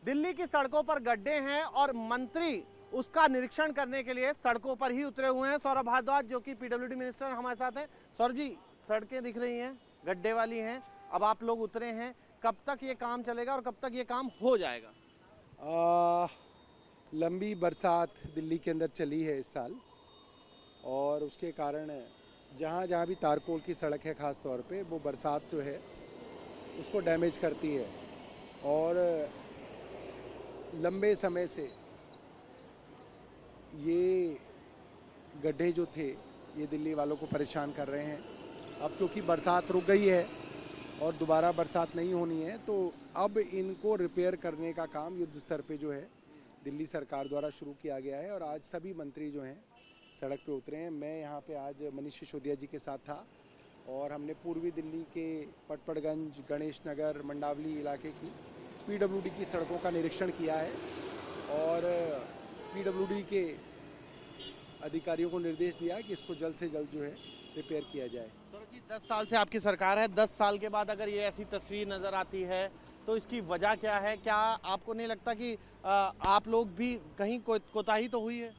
दिल्ली की सड़कों पर गड्ढे हैं और मंत्री उसका निरीक्षण करने के लिए सड़कों पर ही उतरे हुए हैं। सौरभ भारद्वाज जो कि पीडब्ल्यूडी मिनिस्टर हमारे साथ हैं। सौरभ जी, सड़कें दिख रही हैं, गड्ढे वाली हैं, अब आप लोग उतरे हैं, कब तक ये काम चलेगा और कब तक ये काम हो जाएगा? लंबी बरसात दिल्ली के अंदर चली है इस साल और उसके कारण जहाँ जहाँ भी तारकोल की सड़क है ख़ास तौर पे वो बरसात जो है उसको डैमेज करती है और लंबे समय से ये गड्ढे जो थे ये दिल्ली वालों को परेशान कर रहे हैं। अब क्योंकि बरसात रुक गई है और दोबारा बरसात नहीं होनी है तो अब इनको रिपेयर करने का काम युद्ध स्तर पे जो है दिल्ली सरकार द्वारा शुरू किया गया है और आज सभी मंत्री जो हैं सड़क पे उतरे हैं। मैं यहाँ पे आज मनीष सिसोदिया जी के साथ था और हमने पूर्वी दिल्ली के पटपड़गंज, गणेश नगर, मंडावली इलाके की पीडब्ल्यूडी की सड़कों का निरीक्षण किया है और पीडब्ल्यूडी के अधिकारियों को निर्देश दिया कि इसको जल्द से जल्द जो है रिपेयर किया जाए। सौरभ जी, 10 साल से आपकी सरकार है, 10 साल के बाद अगर ये ऐसी तस्वीर नजर आती है तो इसकी वजह क्या है? क्या आपको नहीं लगता कि आप लोग भी कहीं कोताही तो हुई है?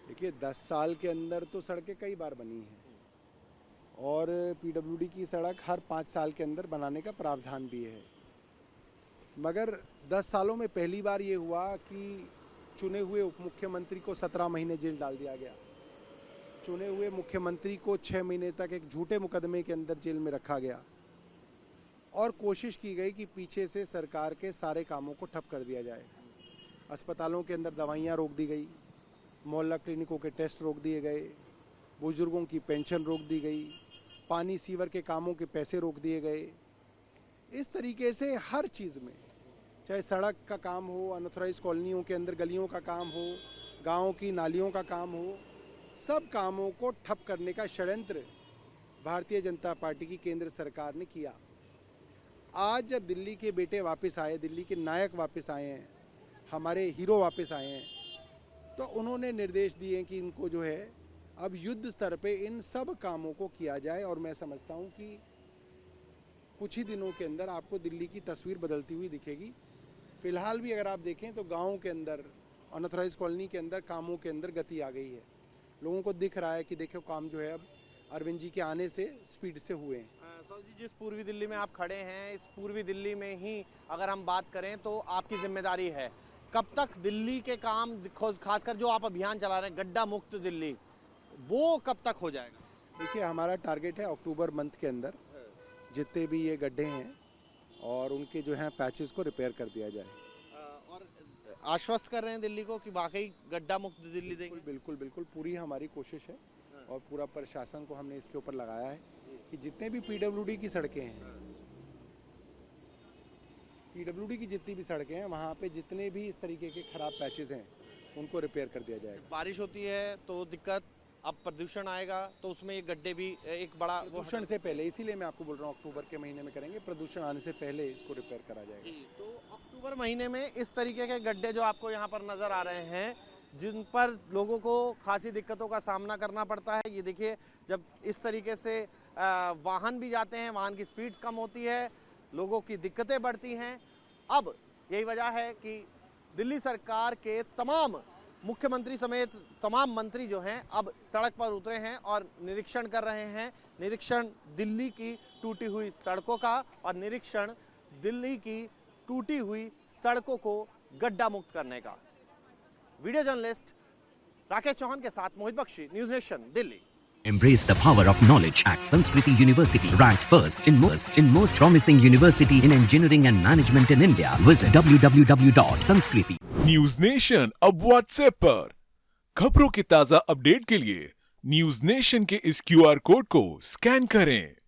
देखिए, 10 साल के अंदर तो सड़कें कई बार बनी हैं और पीडब्ल्यूडी की सड़क हर 5 साल के अंदर बनाने का प्रावधान भी है, मगर 10 सालों में पहली बार ये हुआ कि चुने हुए उप मुख्यमंत्री को 17 महीने जेल डाल दिया गया। चुने हुए मुख्यमंत्री को 6 महीने तक एक झूठे मुकदमे के अंदर जेल में रखा गया और कोशिश की गई कि पीछे से सरकार के सारे कामों को ठप कर दिया जाए। अस्पतालों के अंदर दवाइयाँ रोक दी गई, मोहल्ला क्लिनिकों के टेस्ट रोक दिए गए, बुजुर्गों की पेंशन रोक दी गई, पानी सीवर के कामों के पैसे रोक दिए गए। इस तरीके से हर चीज़ में, चाहे सड़क का काम हो, अनऑथराइज कॉलोनियों के अंदर गलियों का काम हो, गाँव की नालियों का काम हो, सब कामों को ठप करने का षड्यंत्र भारतीय जनता पार्टी की केंद्र सरकार ने किया। आज जब दिल्ली के बेटे वापस आए, दिल्ली के नायक वापस आए हैं, हमारे हीरो वापस आए हैं, तो उन्होंने निर्देश दिए कि इनको जो है अब युद्ध स्तर पे इन सब कामों को किया जाए और मैं समझता हूँ कि कुछ ही दिनों के अंदर आपको दिल्ली की तस्वीर बदलती हुई दिखेगी। फिलहाल भी अगर आप देखें तो गाँव के अंदर, अनऑथराइज कॉलोनी के अंदर कामों के अंदर गति आ गई है। लोगों को दिख रहा है कि देखो काम जो है अब अरविंद जी के आने से स्पीड से हुए हैं। सौरभ जी, जिस पूर्वी दिल्ली में आप खड़े हैं, इस पूर्वी दिल्ली में ही अगर हम बात करें तो आपकी जिम्मेदारी है। कब तक दिल्ली के काम, खासकर जो आप अभियान चला रहे हैं गड्ढा मुक्त दिल्ली, वो कब तक हो जाएगा? देखिए, हमारा टारगेट है अक्टूबर मंथ के अंदर जितने भी ये गड्ढे हैं और उनके जो हैं पैचेस को रिपेयर कर दिया जाए। और आश्वस्त कर रहे हैं दिल्ली को कि वाकई गड्ढा मुक्त दिल्ली देंगे? बिल्कुल बिल्कुल, पूरी हमारी कोशिश है और पूरा प्रशासन को हमने इसके ऊपर लगाया है कि जितने भी पीडब्ल्यूडी की सड़कें हैं, पीडब्ल्यूडी की जितनी भी सड़कें हैं वहाँ पे जितने भी इस तरीके के खराब पैचेस हैं उनको रिपेयर कर दिया जाएगा। बारिश होती है तो दिक्कत, अब प्रदूषण आएगा तो उसमें ये गड्ढे भी एक बड़ा प्रदूषण से पहले, इसीलिए मैं आपको बोल रहा हूँ अक्टूबर के महीने में करेंगे, प्रदूषण आने से पहले इसको रिपेयर करा जाएगा। जी, तो अक्टूबर महीने में इस तरीके के गड्ढे जो आपको यहाँ पर नजर आ रहे हैं, जिन पर लोगों को खासी दिक्कतों का सामना करना पड़ता है। ये देखिए, जब इस तरीके से वाहन भी जाते हैं, वाहन की स्पीड कम होती है, लोगों की दिक्कतें बढ़ती हैं। अब यही वजह है कि दिल्ली सरकार के तमाम मुख्यमंत्री समेत तमाम मंत्री जो हैं अब सड़क पर उतरे हैं और निरीक्षण कर रहे हैं। निरीक्षण दिल्ली की टूटी हुई सड़कों का और निरीक्षण दिल्ली की टूटी हुई सड़कों को गड्ढा मुक्त करने का। वीडियो जर्नलिस्ट राकेश चौहान के साथ Mohit Bakshi, News Nation, Delhi. Embrace the power of knowledge at Sanskriti University, ranked first in most promising university in engineering and management in India. Visit www.sanskriti. News nation अब व्हाट्सएप पर खबरों की ताजा अपडेट के लिए न्यूज़ नेशन के इस QR कोड को स्कैन करें।